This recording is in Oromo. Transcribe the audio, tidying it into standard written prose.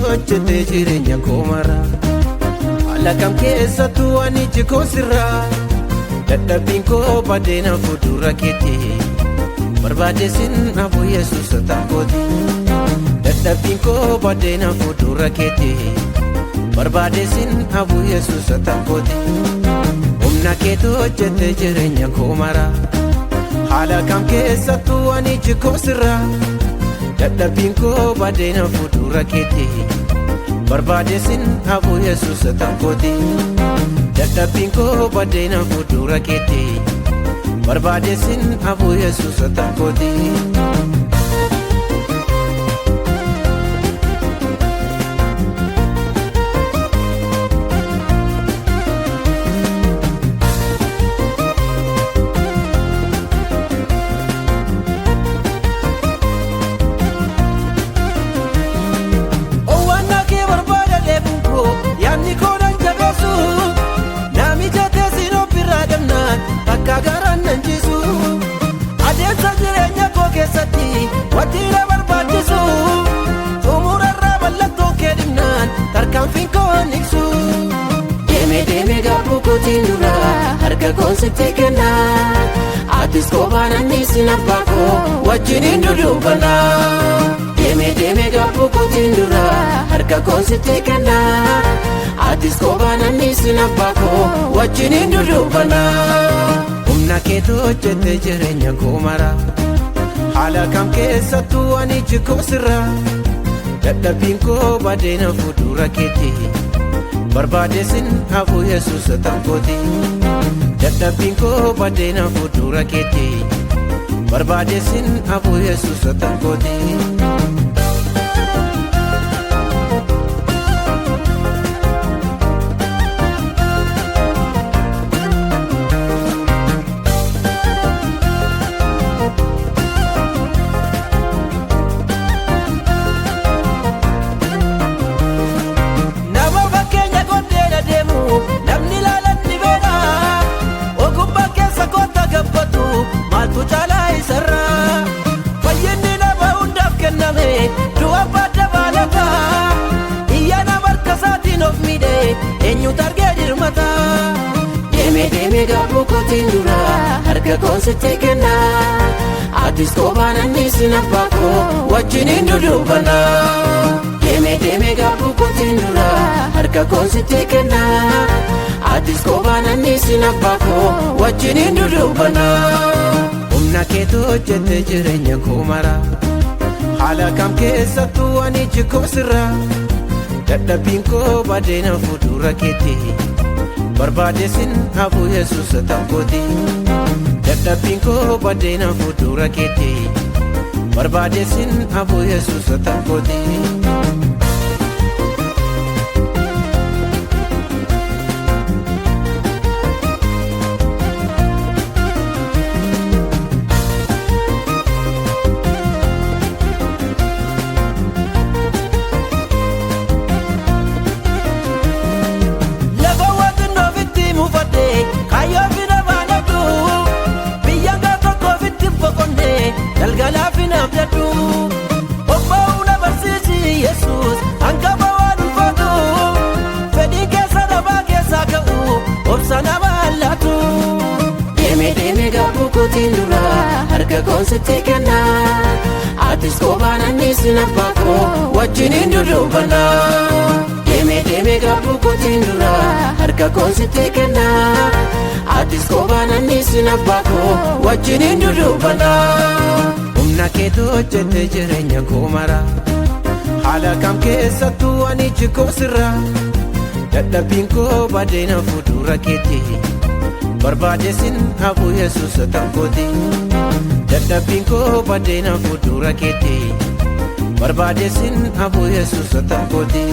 hojjete jireenya koo mara. Haala kam keessattuu ani jikoo sirraa. Dadhabbiin koo badeena fuuldura keetti. Barbaadesin hafu Yesuus tankooti. Dadhabbiin koo badeena fuuldura keetti. Barbaadesin hafu Yesuus tankooti. Humna keetu hojjete jireenya koo mara. Haala kam keessattuu ani jikoo sirraa. Dadhabbiin koo badeena fuuldura keetti. Barbaadesin hafu Yesuus tankooti. Dadhabbiin koo badeena fuuldura keetti. Barbaadesin hafu Yesuus tankooti. Adeemsa jireenya koo keessatti waantira barbaachisu. Xumurarraa mallattoo kee dhimnaan tarkaanfiin koo niksu. Deemee gaabbuu kootiin dura harka koo sitti kenna. Atis kophaan annis abbaa koo wajjiniin dudubbanna. Deemee gaabbuu kootiin dura harka koo sitti kenna. Atis kophaan annis abbaa koo wajjiniin dudubbanna. Humna keetu hojjete jireenya koo mara. Haala kam keessattuu ani jikoo sirraa. Dadhabbiin koo badeena fuuldura keetti. Barbaadesin hafu Yesuus tankooti. Dadhabbiin koo badeena fuuldura keetti. Barbaadesin hafu Yesuus tankooti. Maaltu caalaa isarraa. Fayyinni nama hundaaf kenname du'a badda baalata. Iyya nama harka isaatiin of miidhe eenyutu argee dirmata. Deemee gaabbuu kootiin dura harka koo sitti kenna. Atis kophaan annis abbaa koo wajjiniin dudubbanna. Deemee gaabbuu kootiin dura harka koo sitti kenna. Atis kophaan annis abbaa koo wajjiniin dudubbanna. Humna keetu hojjete jireenya koo mara. Haala kam keessattuu ani jikoo sirraa. Dadhabbiin koo badeena fuuldura keetti. Barbaadesin hafu Yesuus tankooti. Dadhabbiin koo badeena fuuldura keetti. Barbaadesin hafu Yesuus tankooti. Galgalaafin abdadhu. Obboon abarsiisi Yesuus hangama waan ulfaatu. Fedhii keessa namaa keessaa ka'u obsa nama allaatu. Deemee gaabbuu kootiin dura harka koo sitti kenna. Atis kophaan annis abbaa koo wajjiniin dudubbanna. Deemee gaabbuu kootiin dura harka koo sitti kenna. Atis kophaan annis abbaa koo wajjiniin dudubbanna. Humna keetu hojjete jireenya koo mara. Haala kam keessattuu ani jikoo sirraa. Dadhabbiin koo badeena fuuldura keetti. Barbaadesin hafu Yesuus tankooti. Dadhabbiin koo badeena fuuldura keetti. Barbaadesin hafu Yesuus tankooti.